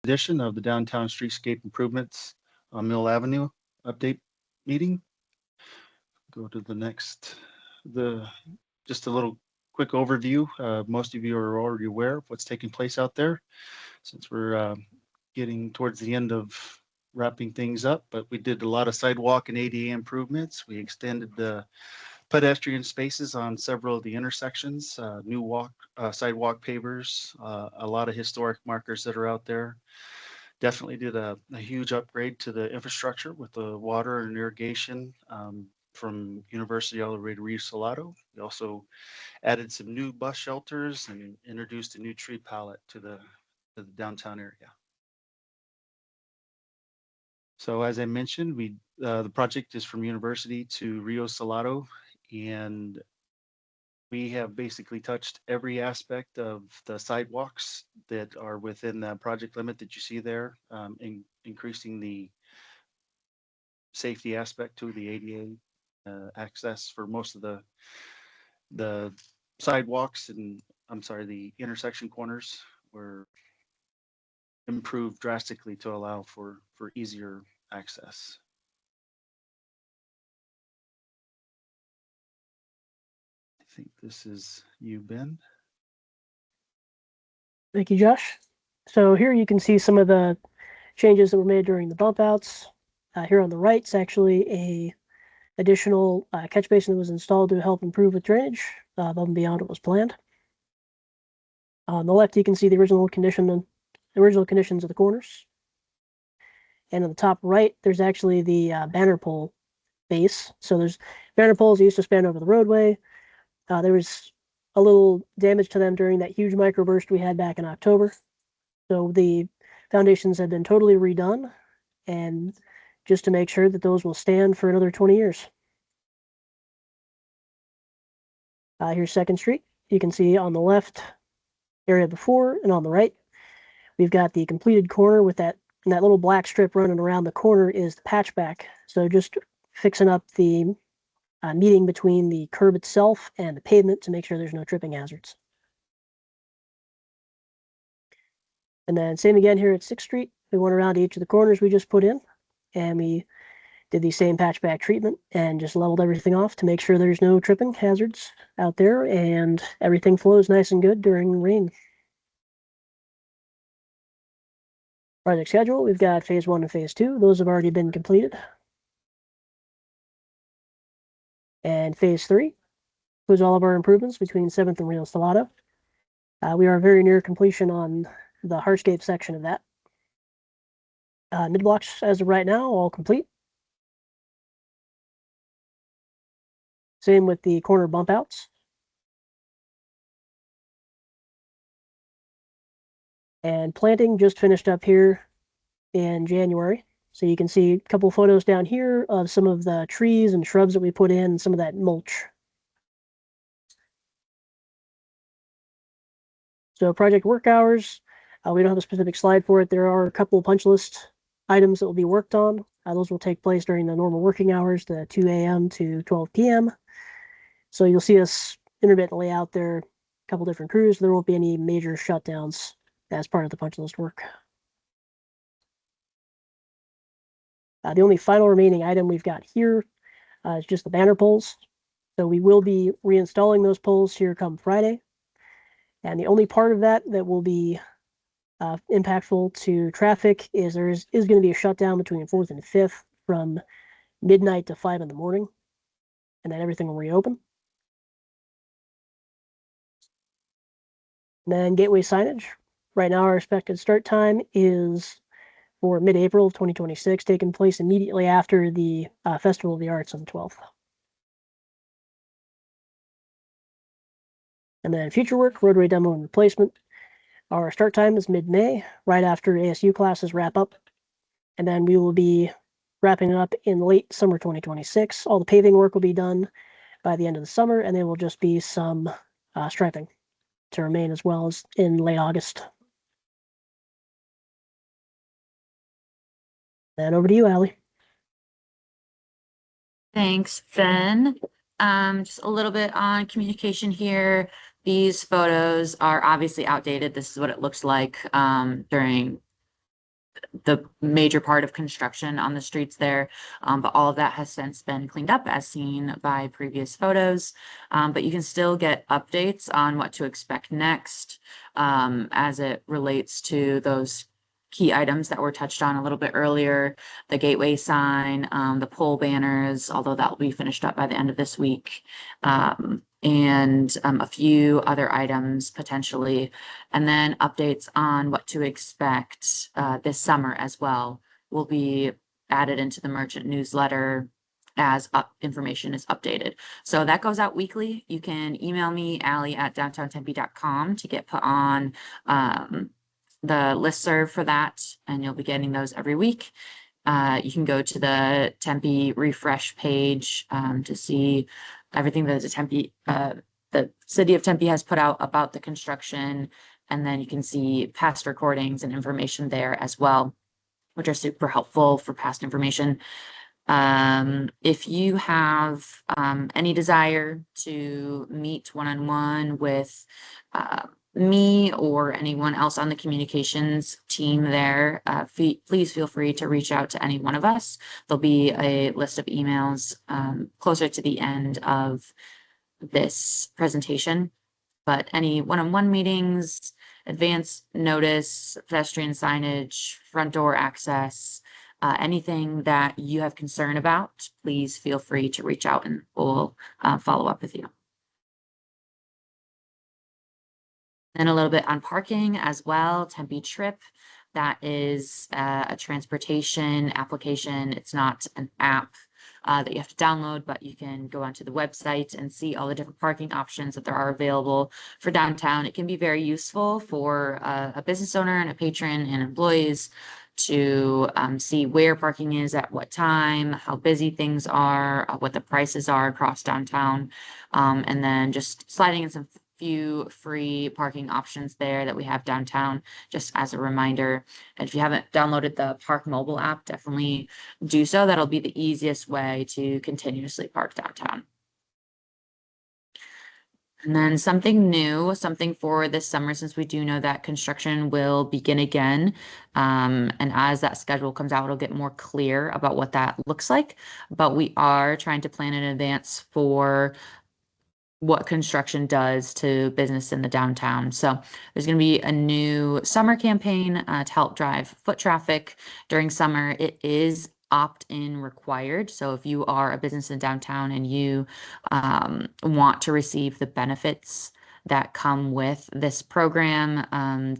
edition of the Downtown Streetscape Improvements on Mill Avenue update meeting. Go to the next, the just a little quick overview. Most of you are already aware of what's taking place out there since we're getting towards the end of wrapping things up, but we did a lot of sidewalk and ADA improvements. We extended the pedestrian spaces on several of the intersections, new sidewalk pavers, a lot of historic markers that are out there. Definitely did a huge upgrade to the infrastructure with the water and irrigation from University all the way to Rio Salado. We also added some new bus shelters and introduced a new tree palette to the downtown area. So as I mentioned, the project is from University to Rio Salado, and we have basically touched every aspect of the sidewalks that are within the project limit that you see there, increasing the safety aspect to the ADA access for most of the sidewalks and I'm sorry, the intersection corners were improved drastically to allow for easier access. I think this is you, Ben. Thank you, Josh. So here you can see some of the changes that were made during the bump outs. Here on the right is actually a additional catch basin that was installed to help improve with drainage above and beyond what was planned. On the left, you can see the original conditions of the corners. And on the top right, there's actually the banner pole base. So there's banner poles used to span over the roadway. There was a little damage to them during that huge microburst we had back in October. So the foundations have been totally redone, and just to make sure that those will stand for another 20 years. Here's 2nd Street. You can see on the left area before, and on the right, we've got the completed corner with that little black strip running around the corner is the patchback. So just fixing up the meeting between the curb itself and the pavement to make sure there's no tripping hazards. And then same again here at 6th Street. We went around each of the corners we just put in, and we did the same patchback treatment and just leveled everything off to make sure there's no tripping hazards out there and everything flows nice and good during rain. Project schedule, we've got phase 1 and phase 2. Those have already been completed. And phase 3 includes all of our improvements between 7th and Rio Salado. We are very near completion on the hardscape section of that. Mid-blocks, as of right now, all complete. Same with the corner bump outs. And planting just finished up here in January. So you can see a couple photos down here of some of the trees and shrubs that we put in, some of that mulch. So project work hours, we don't have a specific slide for it. There are a couple punch list items that will be worked on. Those will take place during the normal working hours, the 2 a.m. to 12 p.m. So you'll see us intermittently out there, a couple different crews. There won't be any major shutdowns as part of the punch list work. The only final remaining item we've got here is just the banner poles. So we will be reinstalling those poles here come Friday. And the only part of that will be impactful to traffic is there is going to be a shutdown between 4th and 5th from midnight to 5 in the morning. And then everything will reopen. And then gateway signage. Right now, our expected start time is for mid-April of 2026, taking place immediately after the Festival of the Arts on the 12th. And then future work, roadway demo and replacement. Our start time is mid-May, right after ASU classes wrap up. And then we will be wrapping it up in late summer 2026. All the paving work will be done by the end of the summer, and there will just be some striping to remain as well as in late August. And over to you, Allie. Thanks, Ben. Just a little bit on communication here. These photos are obviously outdated. This is what it looks like during the major part of construction on the streets there. But all of that has since been cleaned up as seen by previous photos. But you can still get updates on what to expect next as it relates to those key items that were touched on a little bit earlier, the gateway sign, the pole banners, although that will be finished up by the end of this week, and a few other items potentially, and then updates on what to expect this summer as well will be added into the merchant newsletter as information is updated. So that goes out weekly. You can email me, Allie@downtowntempe.com, to get put on the listserv for that, and you'll be getting those every week. You can go to the Tempe refresh page to see everything that the city of Tempe has put out about the construction, and then you can see past recordings and information there as well, which are super helpful for past information. If you have any desire to meet one-on-one with me or anyone else on the communications team there, please feel free to reach out to any one of us. There'll be a list of emails closer to the end of this presentation, but any one-on-one meetings, advance notice, pedestrian signage, front door access, anything that you have concern about, please feel free to reach out and we'll follow up with you. And a little bit on parking as well. Tempe Trip, that is a transportation application. It's not an app that you have to download, but you can go onto the website and see all the different parking options that there are available for downtown. It can be very useful for a business owner and a patron and employees to see where parking is at what time, how busy things are, what the prices are across downtown, and then just sliding in some few free parking options there that we have downtown, just as a reminder. And if you haven't downloaded the Park mobile app, definitely do so. That'll be the easiest way to continuously park downtown. And then something new, something for this summer, since we do know that construction will begin again. And as that schedule comes out, it'll get more clear about what that looks like. But we are trying to plan in advance for what construction does to business in the downtown. So there's going to be a new summer campaign to help drive foot traffic during summer. It is opt-in required. So if you are a business in downtown and you want to receive the benefits that come with this program,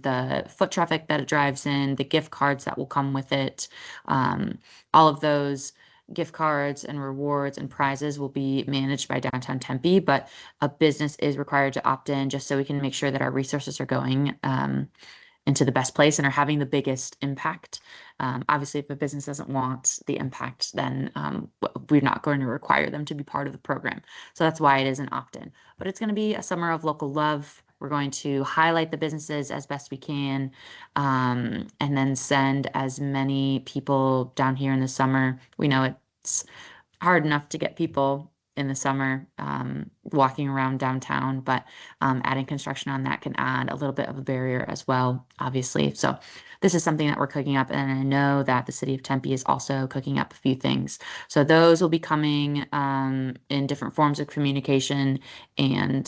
the foot traffic that it drives in, the gift cards that will come with it, all of those gift cards and rewards and prizes will be managed by Downtown Tempe, but a business is required to opt in just so we can make sure that our resources are going into the best place and are having the biggest impact. Obviously, if a business doesn't want the impact, then we're not going to require them to be part of the program. So that's why it is an opt-in. But it's going to be a summer of local love. We're going to highlight the businesses as best we can, and then send as many people down here in the summer. We know it's hard enough to get people in the summer walking around downtown, but adding construction on that can add a little bit of a barrier as well, obviously. So this is something that we're cooking up, and I know that the city of Tempe is also cooking up a few things. So those will be coming in different forms of communication and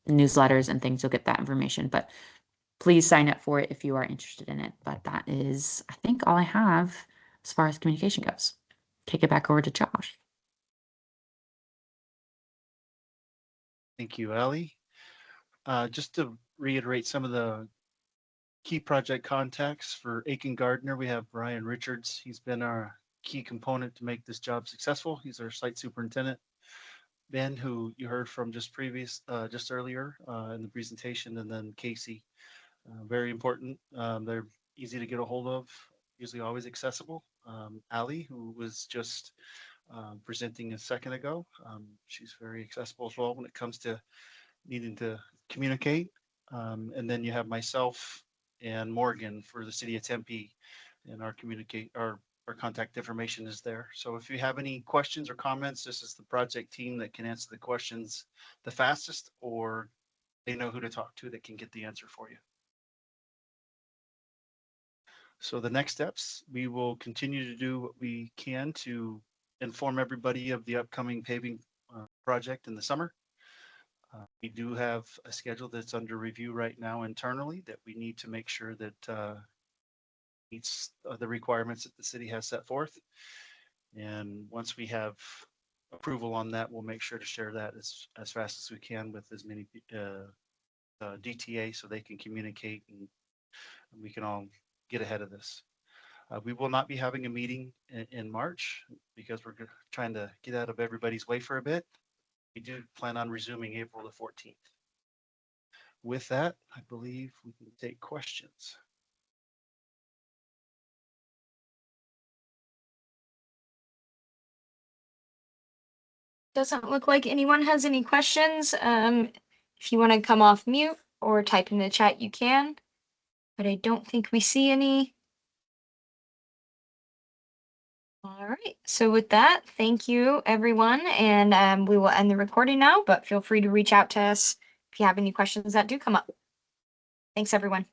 newsletters and things. You'll get that information, but please sign up for it if you are interested in it. But that is, I think, all I have as far as communication goes. Kick it back over to Josh. Thank you, Allie. Just to reiterate some of the key project contacts for Aiken Gardner, we have Brian Richards. He's been our key component to make this job successful. He's our site superintendent. Ben, who you heard from just earlier in the presentation, and then Casey, very important. They're easy to get a hold of, usually always accessible. Allie, who was just presenting a second ago, she's very accessible as well when it comes to needing to communicate. And then you have myself and Morgan for the city of Tempe, and our contact information is there. So if you have any questions or comments, this is the project team that can answer the questions the fastest, or they know who to talk to that can get the answer for you. So the next steps, we will continue to do what we can to inform everybody of the upcoming paving project in the summer. We do have a schedule that's under review right now internally that we need to make sure that meets the requirements that the city has set forth. And once we have approval on that, we'll make sure to share that as fast as we can with as many DTA so they can communicate and we can all get ahead of this. We will not be having a meeting in March because we're trying to get out of everybody's way for a bit. We do plan on resuming April the 14th. With that, I believe we can take questions. Doesn't look like anyone has any questions. If you want to come off mute or type in the chat, you can. But I don't think we see any. All right. So with that, thank you, everyone. And we will end the recording now, but feel free to reach out to us if you have any questions that do come up. Thanks, everyone.